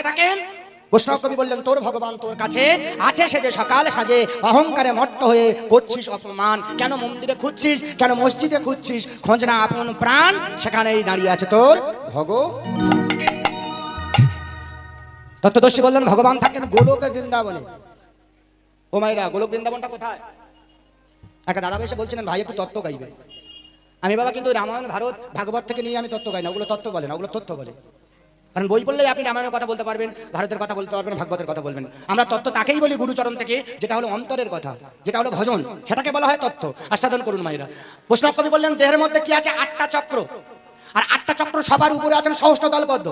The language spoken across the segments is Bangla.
থাকেন। বৈষ্ণব কবি বললেন তোর ভগবান তোর কাছে আছে সে যে সকাল সাজে, অহংকারে মত্ত হয়ে করছিস অপমান। কেন মন্দিরে খুঁজছিস, কেন মসজিদে খুঁজছিস, খোঁজ না আপন প্রাণ, সেখানেই দাঁড়িয়ে আছে তোর ভগবান। তত্ত্বদর্শী বললেন ভগবান থাকেন গোলকে বৃন্দাবনে। ও মাইরা, গোলক বৃন্দাবনটা কোথায়? একটা দাদা এসে বলছিলেন ভাই একটু তত্ত্ব গাইবে। আমি বাবা কিন্তু রামায়ণ ভারত ভাগবত থেকে নিয়ে আমি তত্ত্ব গাই না, ওগুলো তত্ত্ব বলে না, ওগুলো তথ্য বলে। কারণ বই পড়লেই আপনি রামায়ণের কথা বলতে পারবেন, ভারতের কথা বলতে পারবেন, ভাগবতের কথা বলবেন। আমরা তত্ত্ব তাকেই বলি গুরুচরণ থেকে, যেটা হলো অন্তরের কথা, যেটা হলো ভজন, সেটাকে বলা হয় তত্ত্ব। আস্বাদন করুন মাইরা। বৈষ্ণব কবি বললেন দেহের মধ্যে কি আছে? 8টা চক্র। আর 8টা চক্র সবার উপরে আছেন সহস্রদল পদ্ম,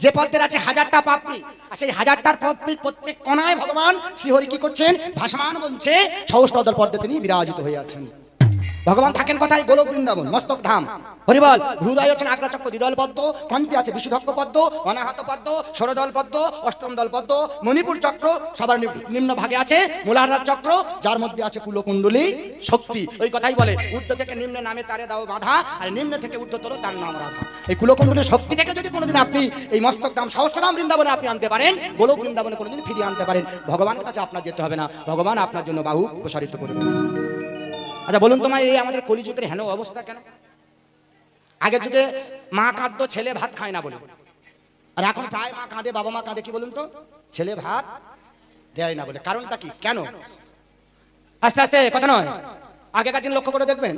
যে পদ্মের আছে 1000টা পাপড়ি। আর সেই 1000টার পাপড়ির প্রত্যেক কোণায় ভগবান শ্রীহরি কি করছেন? ভাসমান বলছে, সহস্রদল পদ্মে তিনি বিরাজিত হয়ে আছেন। ভগবান থাকেন কোথায়? গোলক বৃন্দাবন, মস্তক ধাম। হরিবল। হৃদয় হচ্ছেন আগ্রাচক্র, দ্বিদল পদ্ম, কণ্ঠে আছে বিশুদ্ধক্ষ পদ্ম, অনাহত পদ্ম, ষোড়দল পদ্ম, অষ্টম দল পদ্ম, মণিপুর চক্র সবার নিম্ন ভাগে আছে মূলাধার চক্র, যার মধ্যে আছে কুলকুণ্ডলী শক্তি। ওই কথাই বলে ঊর্ধ্ব থেকে নিম্ন নামে তারে দাও বাধা, আর নিম্ন থেকে ঊর্ধ্বতর তার নাম রাধা। এই কুলকুণ্ডলী শক্তি থেকে যদি কোনোদিন আপনি এই মস্তক ধাম সহস্রধাম বৃন্দাবনে আপনি আনতে পারেন, গোলক বৃন্দাবনে কোনোদিন ফিরিয়ে আনতে পারেন, ভগবানের কাছে আপনার যেতে হবে না, ভগবান আপনার জন্য বাহু প্রসারিত করে দেবেন। আচ্ছা বলুন তোমায়, এই আমাদের কলিযুগের হেন অবস্থা কেন? আগের যুগে মা কাঁদতো ছেলে ভাত খায় না বলে, আর এখন প্রায় মা কাঁদে, বাবা মা কাঁদে কি বলুন তো? ছেলে ভাত দেয় না বলে। কারণটা কি? কেন? আস্তে আস্তে কথা নয়, আগেকার দিন লক্ষ্য করে দেখবেন,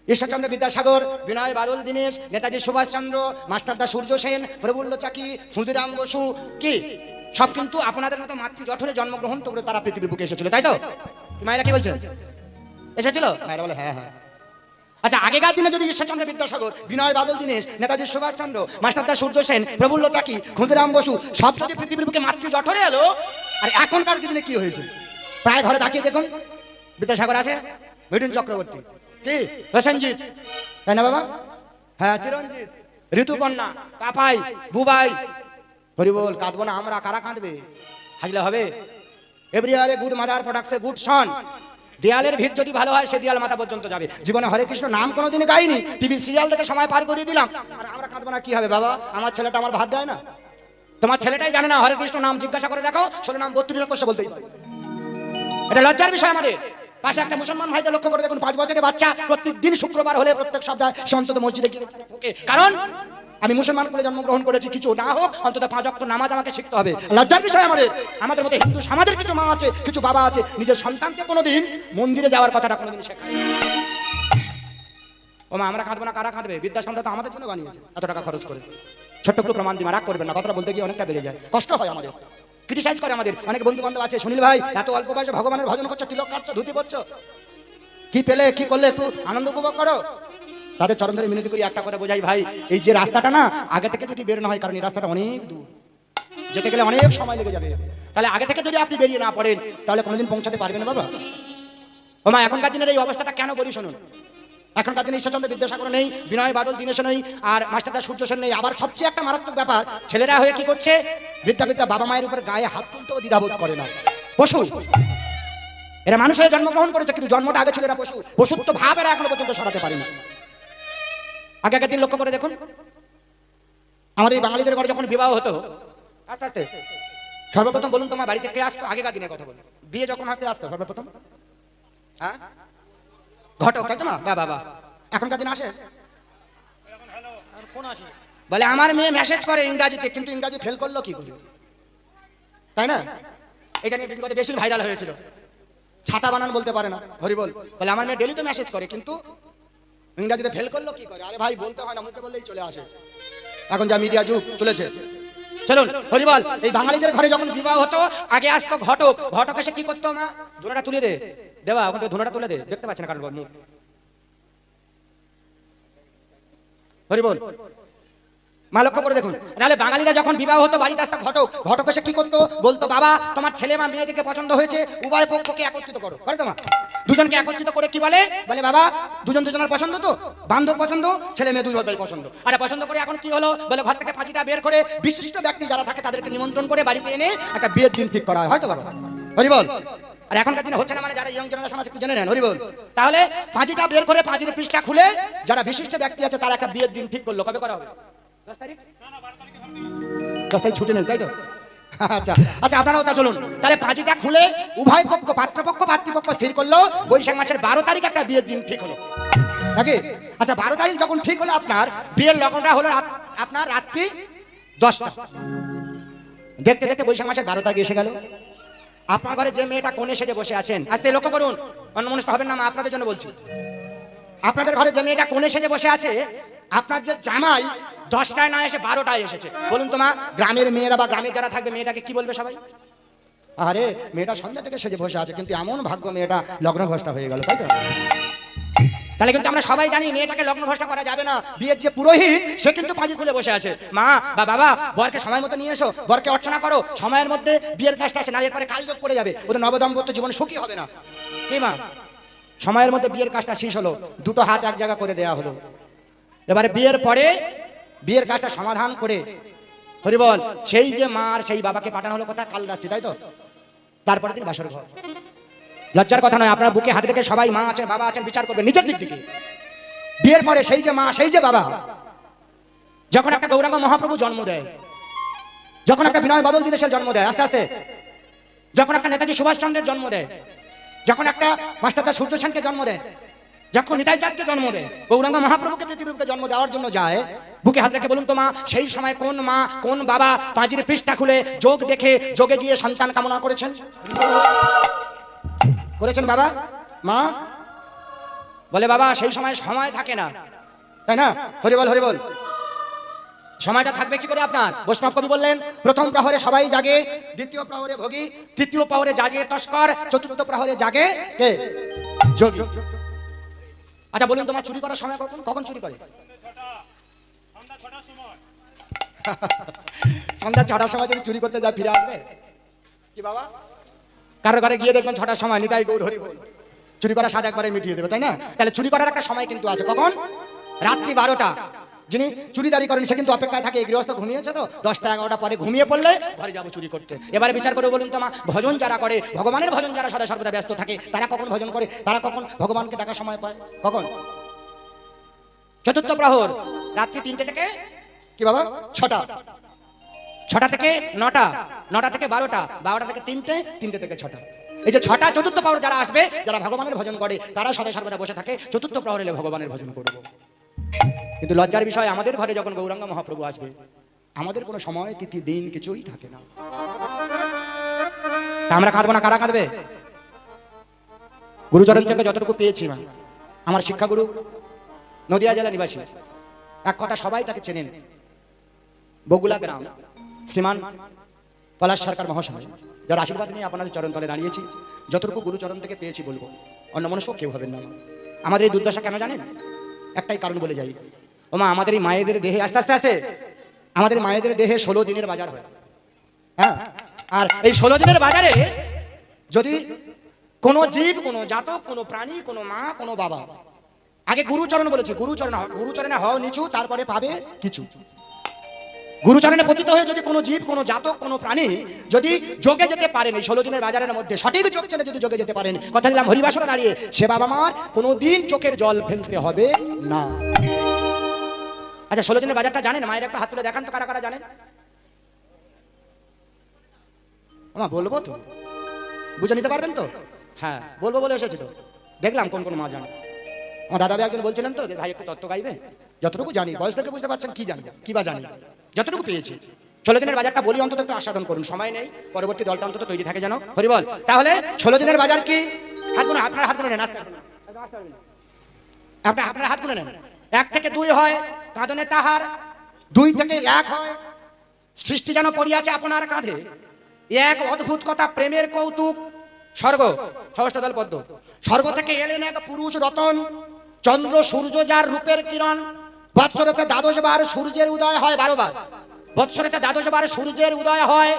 ঈশ্বরচন্দ্র বিদ্যাসাগর, বিনয় বাদল দীনেশ, নেতাজি সুভাষচন্দ্র, মাস্টারদা সূর্য সেন, প্রফুল্ল চাকি, ক্ষুদিরাম বসু, কি সব কিন্তু আপনাদের মতো মাতৃ জঠরে জন্মগ্রহণ করে তারা পৃথিবীর বুকে এসেছিল, তাই তো? মায়েরা কি বলছেন? এসেছিল? মায়েরা বলে হ্যাঁ হ্যাঁ। আচ্ছা আগেকার দিনে যদি ঈশ্বরচন্দ্র বিদ্যাসাগর, বিনয় বাদল দীনেশ, নেতাজি সুভাষচন্দ্র, মাস্টারদা সূর্য সেন, প্রফুল্ল চাকি, ক্ষুদিরাম বসু সব যদি পৃথিবীর বুকে মাতৃ জঠরে এলো, আর এখনকার দিনে কি হয়েছে? প্রায় ঘরে তাকিয়ে দেখুন, বিদ্যাসাগর আছে, মিঠুন চক্রবর্তী, কি প্রসেনজিৎ, তাই না বাবা? হ্যাঁ চিরঞ্জিত, ঋতুপর্ণা, পাপাই, বুবাই। হরিবল। কাঁদবো না আমরা, কারা কাঁদবে? হাজলে হবে। এভরিওয়ারে গুড মাদার প্রোডাক্টস এ গুড সন। দেয়ালের ভিত যদি ভালো হয় সে দেয়াল মাথা পর্যন্ত যাবে। জীবনে হরে কৃষ্ণ নাম কোনোদিন গাইনি, টিভি সিরিয়াল দেখে সময় পার করে দিলাম, আর আমরা কাঁদবো না কি হবে বাবা? আমার ছেলেটা আমার ভাত দেয় না, তোমার ছেলেটাই জানে না হরে কৃষ্ণ নাম, জিজ্ঞাসা করে দেখো, 16 নাম 32 লক্ষ সে বলতেই পারে। এটা লজ্জার বিষয় আমাদের। পাশে একটা মুসলমান ভাইদের লক্ষ্য করে দেখুন, 5 বছরের বাচ্চা প্রত্যেক দিন শুক্রবার হলে প্রত্যেক সপ্তাহে সে অন্তত মসজিদে গিয়ে ঢোকে। কারণ আমি মুসলমান করে জন্মগ্রহণ করেছি, কিছু না হোক অন্তত 5 ওয়াক্ত নামাজ আমাকে শিখতে হবে। লজ্জার বিষয় আমাদের। আমাদের মধ্যে হিন্দু সমাজের কিছু মা আছে, কিছু বাবা আছে, নিজের সন্তানকে কোনোদিন মন্দিরে যাওয়ার কথাটা কোনোদিন শেখায়। ও মা আমরা কাঁদবো না, কারা কাঁদবে? বিদ্যাসন্ধ্যা তো আমাদের জন্য বানিয়েছে, এত টাকা খরচ করে। ছোট্ট একটু প্রমাণ দিই, রাগ করবেন না, কথাটা বলতে গিয়ে অনেকটা বেড়ে যায়, কষ্ট হয় আমাদের, ক্রিটিসাইজ করে আমাদের অনেক বন্ধু বান্ধব আছে। সুনীল ভাই এত অল্প বয়সে ভগবানের ভজন করছো, তিলক কাটছো, ধুতি পড়ছো, কি পেলে কি করলে একটু আনন্দ উপভোগ করো। তাদের চরণ ধরে মিনতি করি, একটা কথা বোঝাই ভাই, এই যে রাস্তাটা না আগে থেকে যদি বের না হয়, কারণ এই রাস্তাটা অনেক দূর, যেতে গেলে অনেক সময় লেগে যাবে, তাহলে আগে থেকে যদি আপনি বেরিয়ে না পড়েন তাহলে কোনোদিন পৌঁছাতে পারবেন না বাবা। ও মা এখনকার দিনের এই অবস্থাটা কেন বলি শুনুন। এখনকার দিনে ঈশ্বরচন্দ্র বিদ্যাসাগর নেই, বিনয় বাদল দীনেশ নেই, আর মাস্টারদা সূর্য সেন নেই। আবার সবচেয়ে একটা মারাত্মক ব্যাপার, ছেলেরা হয়ে কি করছে? বিদ্যা বাবা মায়ের উপর গায়ে হাত তুলতেও দ্বিধাবোধ করে না। পশু এরা মানুষ হয়ে জন্মগ্রহণ করেছে, কিন্তু জন্মটা আগে ছিল এরা পশু। পশুত্ব ভাব এরা এখনো পর্যন্ত সরাতে পারেনি। আগেকার দিন লক্ষ্য করে দেখুন, আমাদের এই বাঙালিদের ঘরে যখন বিবাহ হতো, আস্তে আস্তে সর্বপ্রথম বলুন তোমার বাড়িতে কে আসতো? আগেকার দিনের কথা বলুন, বিয়ে যখন হাতে আসতো সর্বপ্রথম হ্যাঁ ঘটক, তাই তো না? বাবা এখনকার দিন আসে বলে আমার মেয়ে মেসেজ করে ইংরাজিতে, কিন্তু ইংরাজি ফেল করলো কি করে, তাই না? এটা নিয়ে বিগত বেশি ভাইরাল হয়েছিল। ছাতা বানান বলতে পারে না, হরিবল। বলে আমার মেয়ে ডেলি তো মেসেজ করে, কিন্তু ইংরাজিতে ফেল করলো কি করে? আরে ভাই বলতে হয় না, মুখে বললেই চলে আসে। এখন যা মিডিয়া যুগ চলেছে। চলুন হরিবল। এই বাঙালিদের ঘরে যখন বিবাহ হতো আগে আসতো ঘটক। ঘটক এসে কি করতো? মা ধুনাটা তুলে দে, দেবা ওখান থেকে ধুনাটা তুলে দে, দেখতে পাচ্ছে না কারণ মুখ। হরিবল। মা লক্ষ্য করে দেখুন, তাহলে বাঙালিরা যখন বিবাহ হতো বাড়িতে আসতো ঘটক। ঘটক এসে কি করতো? বলতো বাবা তোমার ছেলে মা মেয়েটিকে পছন্দ হয়েছে, উভয় পক্ষকে একত্রিত করো। করে তো মা? দুজনকে একত্রিত করে কি বলে? বলে বাবা দুজন দুজনের পছন্দ তো, বান্ধব পছন্দ, ছেলে মেয়ে দুই ভাই পছন্দ। আরে পছন্দ করে এখন কি হলো? বলে ঘর থেকে পাঁচিটা বের করে বিশিষ্ট ব্যক্তি যারা থাকে তাদেরকে নিমন্ত্রণ করে বাড়িতে এনে একটা বিয়ের দিন ঠিক করা হয়, হয়তো বাবা? হরিবল। আর এখনকার দিনে হচ্ছে না, মানে যারা ইয়ং জেনারেশন আছে একটু জেনে নেন। হরিবল। তাহলে পাঁচিটা বের করে পাঁচির পৃষ্ঠা খুলে যারা বিশিষ্ট ব্যক্তি আছে তারা একটা বিয়ের দিন ঠিক করলো। কবে করা হবে? 10 তারিখ? 10 তারিখ ছুটি নেই, তাই তো? আচ্ছা আচ্ছা, আপনারাও তা চলুন তাহলে পাঁজিটা খুলে উভয় পক্ষ, পাত্রপক্ষ পাতৃপক্ষ স্থির করলো বৈশাখ মাসের 12 তারিখ একটা বিয়ের দিন ঠিক হলো নাকি? আচ্ছা 12 তারিখ যখন ঠিক হলো, আপনার বিয়ের লগনটা হলো আপনার রাত্রি 10টা। দেখতে দেখতে বৈশাখ মাসের 12 তারিখ এসে গেল। আপনার ঘরে যে মেয়েটা কোণে সেজে বসে আছেন, আজকে লক্ষ্য করুন, অন্যমনস্ক হবেন না, আপনাদের জন্য বলছি। আপনাদের ঘরে যে মেয়েটা কোণে সেজে বসে আছে, আপনার যে জামাই 10টায় না এসে 12টায় এসেছে, বলুন তোমা গ্রামের মেয়েরা বা গ্রামের যারা থাকবে মেয়েটাকে কি বলবে সবাই? আরে মেয়েটা সন্ধ্যা থেকে সেজে বসে আছে, কিন্তু এমন ভাগ্য মেয়েটা লগ্নভ্রষ্টা হয়ে গেল, তাই তো? তাহলে কিন্তু আমরা সবাই জানি মেয়েটাকে লগ্নভ্রষ্টা করা যাবে না। বিয়ের যে পুরোহিত সে কিন্তু পাঁজি খুলে বসে আছে। মা বা বাবা, বরকে সময় মতো নিয়ে এসো, বরকে অর্চনা করো, সময়ের মধ্যে বিয়ের কাজটা আসে, না এরপরে কালযোগ পড়ে যাবে, ওদের নবদম্পত্য জীবন সুখী হবে না। কি মা? সময়ের মধ্যে বিয়ের কাজটা শেষ হলো, দুটো হাত এক জায়গা করে দেয়া হলো। এবারে বিয়ের পরে বিয়ের কাজটা সমাধান করে হরি বল, সেই যে মা আর সেই বাবাকে পাঠানো হলো কথা কাল রাত্রি, তাই তো? তারপরে দিন বাসর ঘর। লজ্জার কথা নয়, আপনারা বুকে হাতে রেখে সবাই মা আছেন বাবা আছেন বিচার করবেন নিজের দিক থেকে। বিয়ের পরে সেই যে মা সেই যে বাবা, যখন একটা গৌরাঙ্গ মহাপ্রভু জন্ম দেয়, যখন একটা বিনয় বাদল দীনেশের জন্ম দেয় আস্তে আস্তে, যখন একটা নেতাজি সুভাষচন্দ্রের জন্ম দেয়, যখন একটা মাস্টারদা সূর্য সেনকে জন্ম দেয়, যখন নিতাই চাঁদকে জন্ম দেয়, গৌরাঙ্গ মহাপ্রভুকে পৃথিবীকে জন্ম দেওয়ার জন্য যায়, বুকে হাত রেখে বলুন তো মা, সেই সময় কোন মা কোন বাবা পাঁজির পৃষ্ঠা খুলে যোগ দেখে যোগে গিয়ে সন্তান কামনা করেছেন? করেছেন বাবা মা? বলে বাবা সেই সময় সময় থাকে না, তাই না? হরি বল হরি বল। সময়টা থাকবে কি করে আপনার? বৈষ্ণব কবি বললেন, প্রথম প্রহরে সবাই জাগে, দ্বিতীয় প্রহরে ভোগী, তৃতীয় প্রহরে জাগে তস্কর, চতুর্থ প্রহরে জাগে কে? যোগী। আচ্ছা বলুন তোমার চুরি করার সময় কখন? কখন চুরি করে? সন্ধ্যা 6টার সময় যদি চুরি করতে যায় ফিরে আসবে কি বাবা? কারো ঘরে গিয়ে দেখবেন 6টার সময় নিতাই গৌর হরি বল, চুরি করার স্বাদ একবারে মিটিয়ে দেবে, তাই না? তাহলে চুরি করার একটা সময় কিন্তু আছে, কখন? রাত্রি 12টা। যিনি চুরিদারি করেন সে কিন্তু অপেক্ষায় থাকে, গৃহস্থ ঘুমিয়েছে তো 10টা 11টা পরে ঘুমিয়ে পড়লে ঘরে যাবো চুরি করতে। এবারে বিচার করে বলুন তো মা, ভজন যারা করে, ভগবানের ভজন যারা সদা সর্বদা ব্যস্ত থাকে, তারা কখন ভজন করে? তারা কখন ভগবানকে ডাকার সময় পায়? কখন? চতুর্থ প্রহর, রাত্রি 3টে থেকে কি বাবা 6টা, 6টা থেকে 9টা, 9টা থেকে 12টা, 12টা থেকে 3টে, 3টে থেকে 6টা। এই যে 6টা চতুর্থ প্রহর যারা আসবে, যারা ভগবানের ভজন করে, তারা সদা সর্বদা বসে থাকে চতুর্থ প্রহরে এলে ভগবানের ভজন করবো। কিন্তু লজ্জার বিষয়, আমাদের ঘরে যখন গৌরাঙ্গ মহাপ্রভু আসবে, আমাদের কোনো সময় তিথি দিন কিছুই থাকে না। আমরা কাঁদবো না, কারা কাঁদবে? গুরুচরণ থেকে যতটুকু পেয়েছি, আমার শিক্ষাগুরু নদিয়া জেলা নিবাসী, এক কথা সবাই তাকে চেনেন, বগুলা গ্রাম, শ্রীমান পলাশ সরকার মহাশয়, যার আশীর্বাদ নিয়ে আপনাদের চরণ তলে দাঁড়িয়েছি। যতটুকু গুরুচরণ থেকে পেয়েছি বলবো, অন্য মনস্ক কেউ হবেন না। আমাদের এই দুর্দশা কেন জানেন? একটাই কারণ বলে যাই, ওমা আমাদের এই মায়েদের দেহে আস্তে আস্তে আস্তে আমাদের মায়েদের দেহে 16 দিনের বাজার হয়। হ্যাঁ, আর এই 16 দিনের বাজারে যদি কোনো জীব, কোনো জাতক, কোনো প্রাণী, কোনো মা, কোনো বাবা, আগে গুরুচরণ বলেছি, গুরুচরণে হও নিচু, তারপরে পাবে কিছু। গুরুচরণে পতিত হয়ে যদি কোনো জীব, কোনো জাতক, কোনো প্রাণী যদি যোগে যেতে পারেন, এই 16 দিনের বাজারের মধ্যে সঠিক যোগ ছেড়ে যদি যোগে যেতে পারেন, কথা দিলাম হরিবাসরে দাঁড়িয়ে, সে বাবা মার কোনোদিন চোখের জল ফেলতে হবে না। আচ্ছা 16 দিনের বাজারটা জানেন? মায়ের একটা হাত তুলে দেখান তো, কারা কারা জানেন? আমা বলবো তো, বুঝে নিতে পারবেন তো? হ্যাঁ বলবো বলে এসেছি তো, দেখলাম কোন কোন মা জানে। আমার দাদা একজন বলছিলেন তো যে ভাই একটু তত্ত্ব গাইবে। যতটুকু জানি, বয়স থেকে বুঝতে পারছেন কি জানি, কি বা জানি, যতটুকু পেয়েছি। 16 দিনের বাজারটা বলি, অন্তত একটু আস্বাদন করুন, সময় নেই, পরবর্তী দলটা অন্তত তৈরি থাকে যেন। হরি বল। তাহলে 16 দিনের বাজার কি? হাত গুনে, আপনার হাত গুনে নেন, আপনার হাত গুনে নেন। 1 থেকে 2 হয় কাঁদনে তাহার, 2 থেকে 1 হয় সৃষ্টি যেন পড়িয়াছে আপনার কাঁধে, 1 অদ্ভুত কথা প্রেমের কৌতুক, স্বর্গ ষষ্ঠদল পদ্ম। স্বর্গ থেকে এলেন এক পুরুষ রতন, চন্দ্র সূর্য যার রূপের কিরণ, বৎসরেতে 12 বার সূর্যের উদয় হয়, 12 বার বৎসরেতে 12 বার সূর্যের উদয় হয়,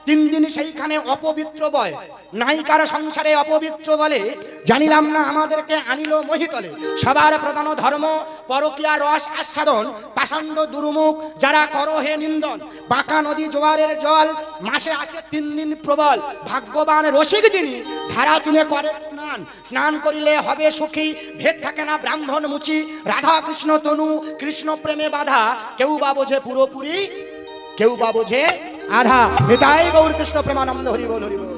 3 দিন সেইখানে অপবিত্র বয়, নায়িকার সংসারে অপবিত্র বলে, জানিলাম না আমাদেরকে আনিল মহিতলে, সবার প্রধান ধর্ম পরকীয়া রস আস্বাদন, পাষাণ্ড দুর্মুখ যারা করহে নিন্দন, বাঁকা নদী জোয়ারের জল, মাসে আসে 3 দিন প্রবল, ভাগ্যবান রসিক যিনি ধারা চিনে করে স্নান, স্নান করিলে হবে সুখী, ভেদ থাকে না ব্রাহ্মণ মুচি, রাধা কৃষ্ণ তনু কৃষ্ণ প্রেমে বাধা, কেউ বা বোঝে পুরোপুরি, কেউ বা বোঝে আধা। নিতাই গৌর কৃষ্ণ প্রেমানন্দ, হরি বল হরি বল।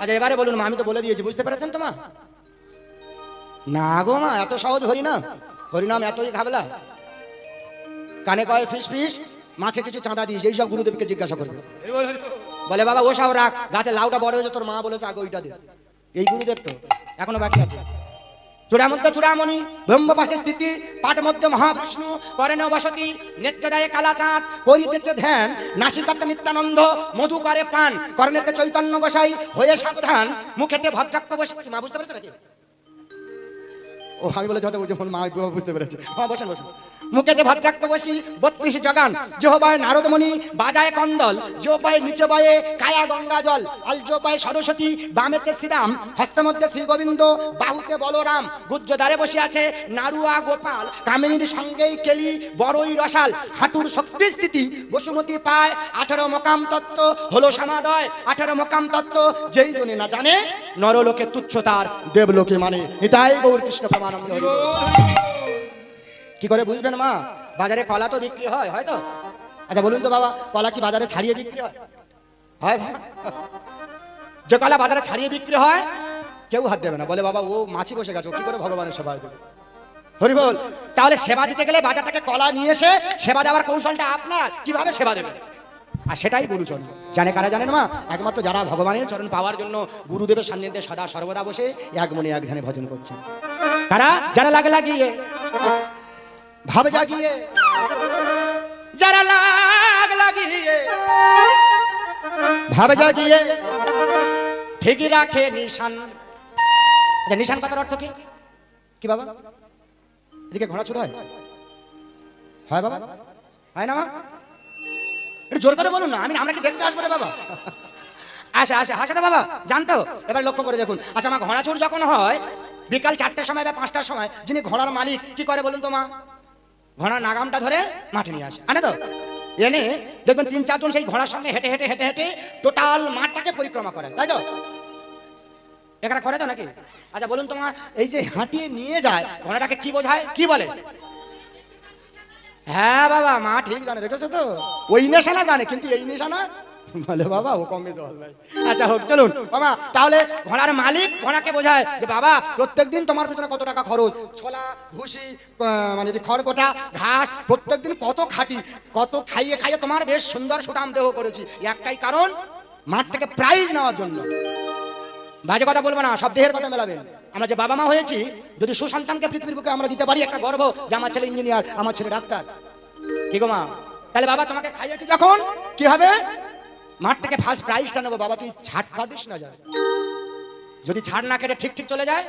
আচ্ছা এবারে বলুন মা, আমি তো বলে দিয়েছি, বুঝতে পেরেছেন তো মা? না গো মা, এত সহজ হরি না, হরিনাম এতই ঘাবলা। কানে কয় ফিস ফিস, মাছে কিছু চাঁদা দিস, এইসব গুরুদেবকে জিজ্ঞাসা করবে। বলে বাবা ও সব রাখ, গাছে লাউটা বড় হয়েছে, তোর মা বলেছে আগে ওইটা দে। এই গুরুদেব তো এখনো বাকি আছে। চূড়ামন্ত চূড়ামণি, ব্রহ্মপাশে স্থিতি, পাঠ মধ্যে মহাবিষ্ণু, করেন বসতি, নেত্রদায়ে কালাচাঁদ, করিতেছে ধ্যান, নাসিকাতে নিত্যানন্দ, মধু করে পান, কর্ণেতে চৈতন্য গোসাই, হয়ে সাবধান, মুখেতে ভদ্রাক্ষ বসে। মা বুঝতে পেরেছে নাকি? ও আমি বলে যত বুঝে মা বুঝতে পেরেছে। হ্যাঁ বসেন বসেন। মুখেতে ভদ্রাক্ষ বসি, 32 জগান, জোহবায় নারদমণি, বাজায় কন্দল, জোপায় নিচে বয়ে কায়া গঙ্গা জল, আলজোপায় সরস্বতী, বামেতে শ্রীরাম, হস্তমধ্যে শ্রী গোবিন্দ, বাহুতে বলরাম, গুজ্জদারে বসে আছে নারুয়া গোপাল, কামিনীর সঙ্গেই কেলি বড়ই রসাল, হাঁটুর শক্তি স্থিতি, বসুমতী পায় 18 মোকাম তত্ত্ব, হলো সমাদয় 18 মোকাম তত্ত্ব, যেই জনে না জানে নরলোকে তুচ্ছ তার, দেবলোকে মানে। নিতাই গৌর কৃষ্ণ প্রেমানন্দ। কি করে বুঝবেন মা? বাজারে কলা তো বিক্রি হয়, হয়তো? আচ্ছা বলুন তো বাবা, কলা কি বাজারে ছাড়িয়ে বিক্রি হয়? হয় বাবা? যে কলা বাজারে ছাড়িয়ে বিক্রি হয় কেউ হাত দেবে না, বলে বাবা ও মাছি বসে গেছে, ও কি করে ভগবানের সেবা দেবে? হরি বল। তাহলে সেবা দিতে গেলে বাজার থেকে কলা নিয়ে এসে সেবা দেওয়ার কৌশলটা আপনার, কিভাবে সেবা দেবে। আর সেটাই গুরুচরণ জানে। কারা জানেন মা? একমাত্র যারা ভগবানের চরণ পাওয়ার জন্য গুরুদেবের সান্নিধ্যে সদা সর্বদা বসে এক মনে এক ধ্যানে ভজন করছেন। কারা? যারা লাগে লাগিয়ে ভাব জাগিয়ে, যারা লাগ লাগিয়ে ভাব জাগিয়ে ঠিকই রাখে নিশান। আচ্ছা নিশান কথার অর্থ কি? কি বাবা? এদিকে ঘোড়া ছোট হয়? হয় বাবা? হয় না মা? একটু জোর করে বলুন না, আমরা কি দেখতে আসবো রে বাবা? আসে আসে হাসাতে বাবা, জানতো? এবার লক্ষ্য করে দেখুন। আচ্ছা মা, ঘোড়া চোর যখন হয় বিকাল 4টার সময় বা 5টার সময়, যিনি ঘোড়ার মালিক কি করে বলুন তো মা? ঘোড়ার নাগামটা ধরে মাঠে নিয়ে আসে, আনে তো? এনে দেখবেন 3-4 জন সেই ঘোড়ার সঙ্গে হেঁটে হেঁটে হেঁটে হেঁটে টোটাল মাঠটাকে পরিক্রমা করে, তাই তো? এখানে করে তো নাকি? আচ্ছা বলুন তোমার, এই যে হাঁটিয়ে নিয়ে যায় ঘোড়াটাকে কি বোঝায়, কি বলে? হ্যাঁ বাবা, মা ঠিক জানে, দেখেছো তো? ওই নেশানা জানে, কিন্তু এই নেশানা বলে বাবা ও কমে জল ভাই। আচ্ছা হোক, চলুন বাবা। তাহলে ঘোড়ার মালিক ঘোড়াকে বোঝায় যে বাবা প্রত্যেকদিন তোমার পিছনে কত টাকা খরচ, ছোলা ভুসি মানে খড়কোটা ঘাস, প্রত্যেকদিন কত খাটি, কত খাইয়ে খাইয়ে তোমার বেশ সুন্দর সুঠাম দেহ করেছি, একটাই কারণ মাঠ থেকে প্রাইজ নেওয়ার জন্য। বাজে কথা বলবো না, সব দেহের কথা মেলাবেন। আমরা যে বাবা মা হয়েছি, যদি সুসন্তানকে পৃথিবীর বুকে আমরা দিতে পারি একটা গর্ব যে আমার ছেলে ইঞ্জিনিয়ার, আমার ছেলে ডাক্তার, কি গো মা? তাহলে বাবা তোমাকে খাইয়েছি যখন, কি হবে? মাঠ থেকে ফার্স্ট প্রাইজটা নেবো। বাবা তুই ছাড় কাটিস না যায়, যদি ছাড় না কেটে ঠিক ঠিক চলে যায়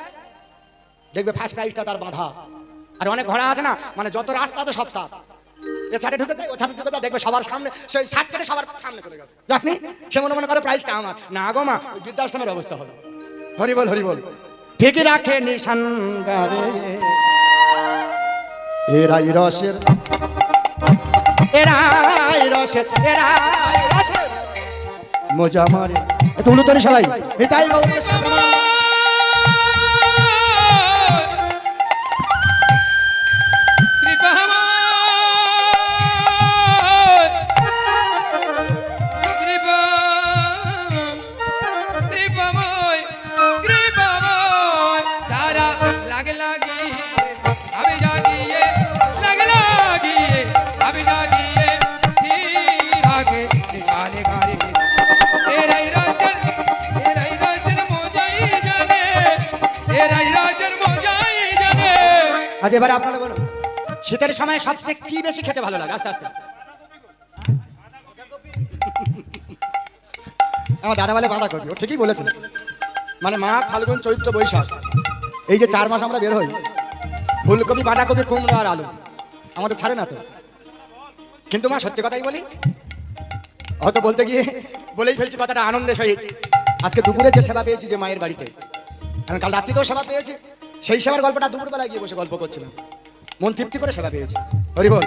দেখবে ফার্স্ট প্রাইজটা তার বাঁধা। আর অনেক ঘোড়া আছে না, মানে যত রাস্তা তো সব তার, এ ছাড়ে ঢুকে যায় ও ছাড়ে ঢুকে যায়, দেখবে সবার সামনে সেই ছাড় কেটে সবার সামনে চলে গেল, জানি সে মনে করে প্রাইজটা আমার। না গো মা, ওই বৃদ্ধাশ্রমের অবস্থা হলো। হরি বল হরি বল। ঠিকই রাখে নিশান গারে এরাই রসের, এরাই রসের, এরাই রসের মজা মারে। একটু উলুতনি সবাই। নিতাই গৌর কৃষ্ণ প্রেমানন্দ। আজ এবারে আপনারা বলুন, শীতের সময় সবচেয়ে কি বেশি খেতে ভালো লাগে? আস্তে আস্তে। আমার দাদা বলে বাঁধাকপি, ও ঠিকই বলেছিল। মানে মাঘ ফাল্গুন চৈত্র বৈশাখ, এই যে 4 মাস আমরা বের হই, ফুলকপি বাঁধাকপি কুমড়ো আর আলু আমাদের ছাড়ে না তো। কিন্তু মা সত্যি কথাই বলি, হয়তো বলতে গিয়ে বলেই ফেলছি কথাটা আনন্দের সহিত। আজকে দুপুরে যে সেবা পেয়েছি যে মায়ের বাড়িতে, কারণ কাল রাত্রিতেও সেবা পেয়েছি, সেই সেবার গল্পটা দুপুরবেলায় গিয়ে বসে গল্প করছিলাম, মন তৃপ্তি করে সেবা পেয়েছি। হরি বল।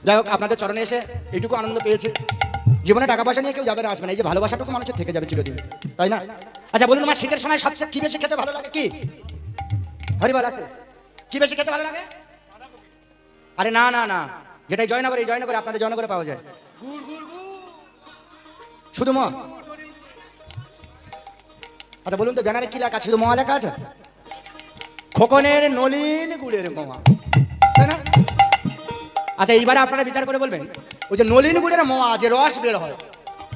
যাই হোক, আপনাদের চরণে এসে এইটুকু আনন্দ পেয়েছি। জীবনে টাকা পয়সা নিয়ে কেউ যাবে না, আসবে না, এই যে ভালোবাসাটুকু মানুষের থেকে যাবে চিরদিন, তাই না? আচ্ছা বলুন আমার শীতের সময় সবচেয়ে কি বেশি খেতে ভালো লাগে? কি হরি বল, কি বেশি খেতে ভালো লাগে? আরে না না না, যেটাই জয়নগরে, এই জয়নগরে আপনাদের জয়নগরে পাওয়া যায় শুধু ম। আচ্ছা বলুন তো ব্যানারে কি লেখা আছে? শুধু ম লেখা আছে? খোকনের নলিন গুড়ের মোয়া, তাই না? আচ্ছা এইবারে আপনারা বিচার করে বলবেন, ওই যে নলিন গুড়ের মোয়া যে রস বের হয়,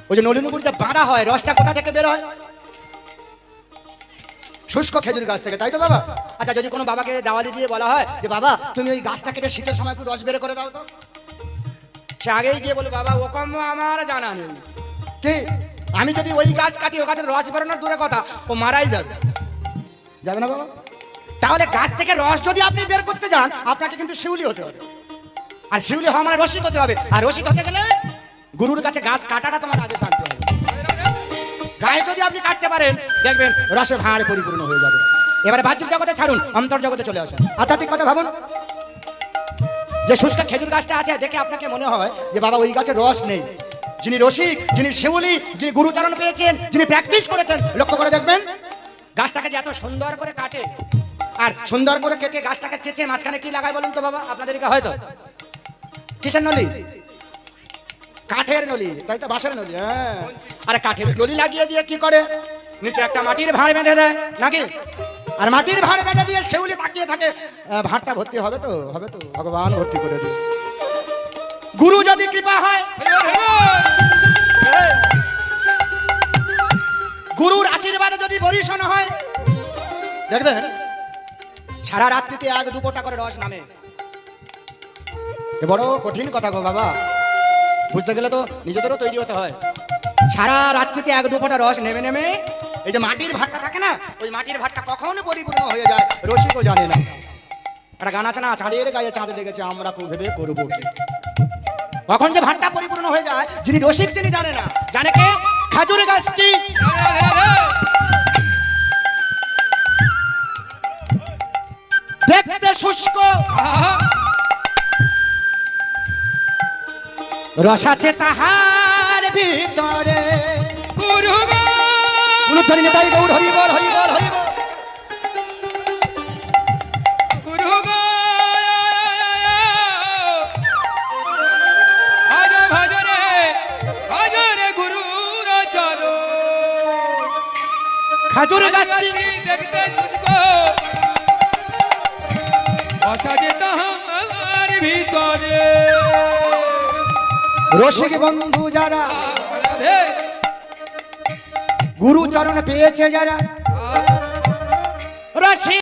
ওই যে নলিন গুড় যে বাঁধা হয়, রসটা কোথা থেকে বের হয়? শুষ্ক খেজুর গাছ থেকে, তাই তো বাবা? আচ্ছা যদি কোনো বাবাকে দেওয়ালি দিয়ে বলা হয় যে বাবা তুমি ওই গাছটা কেটে শীতের সময় একটু রস বের করে দাও তো, সে আগেই গিয়ে বলে বাবা ও কম আমার জানা নেই। কি আমি যদি ওই গাছ কাটি, ও গাছের রস বেরোনোর দূরে কথা, ও মারাই যাবে, যাবে না বাবা? তাহলে গাছ থেকে রস যদি আপনি বের করতে যান, আপনাকে কিন্তু শিউলি হতে হবে, আর শিউলি হওয়া মানে রসিক হতে হবে, আর রসিক হতে গেলে গুরুর কাছে গাছ কাটাটা তোমার আগে শান্তি হবে। গায়ে যদি আপনি কাটতে পারেন দেখবেন রসে ভাঁড় পরিপূর্ণ হয়ে যাবে। এবারে বাহ্যিক জগতে ছাড়ুন, অন্তর জগতে চলে আসুন। আধ্যাত্মিক কথা ভাবুন। যে শুষ্ক খেজুর গাছটা আছে দেখে আপনাকে মনে হয় যে বাবা ওই গাছে রস নেই। যিনি রসিক, যিনি শিউলি, যিনি গুরুচরণ পেয়েছেন, যিনি প্র্যাকটিস করেছেন, লক্ষ্য করে দেখবেন গাছটাকে যে এত সুন্দর করে কাটে, আর সুন্দর করে কেটে গাছটাকে চেঁচে মাঝখানে কি লাগায় বলুন তো বাবা? আপনাদেরকে হয়তো কিসের নলি? কাঠের নলি, তাই তো? বাঁশের নলি। হ্যাঁ, আরে কাঠের নলি লাগিয়ে দিয়ে কি করে? নিচে একটা মাটির ভাঁড় বেঁধে দেয় নাকি? আর মাটির ভাঁড় বেঁধে দিয়ে শিউলি তাকিয়ে থাকে, ভাঁড়টা ভর্তি হবে তো, হবে তো, ভগবান ভর্তি করে দিয়ে। গুরু যদি কৃপা হয়, গুরুর আশীর্বাদে যদি বরিশন হয়, দেখবেন সারা রাত্রিতে 1-2 ফোঁটা করে রস নামে। এ বড় কঠিন কথা গো বাবা, বুঝতে গেলে তো নিজেদেরও তৈরি হতে হয়। সারা রাত্রিতে 1-2 ফোঁটা রস নেমে নেমে এই যে মাটির ভাতটা থাকে না, ওই মাটির ভাতটা কখন পরিপূর্ণ হয়ে যায় রসিকও জানে না। একটা গান আছে না, চাঁদের গায়ে চাঁদ লেগেছে আমরা ভেবে করবো কি। কখন যে ভাতটা পরিপূর্ণ হয়ে যায়, যিনি রসিক তিনি জানে না। জানে কে? খেজুর গাছটি। দেখতে শুষ্ক, রস আছে তাহার ভিতরে। গুরুধরি নেতাই গৌর হরি বল, হরি বল, হরি বল। খেজুর গাছটি দেখতে শুষ্ক, রস আছে তাহার ভিতরে। রসিক বন্ধু যারা, গুরু চরণ পেয়েছে যারা, রসিক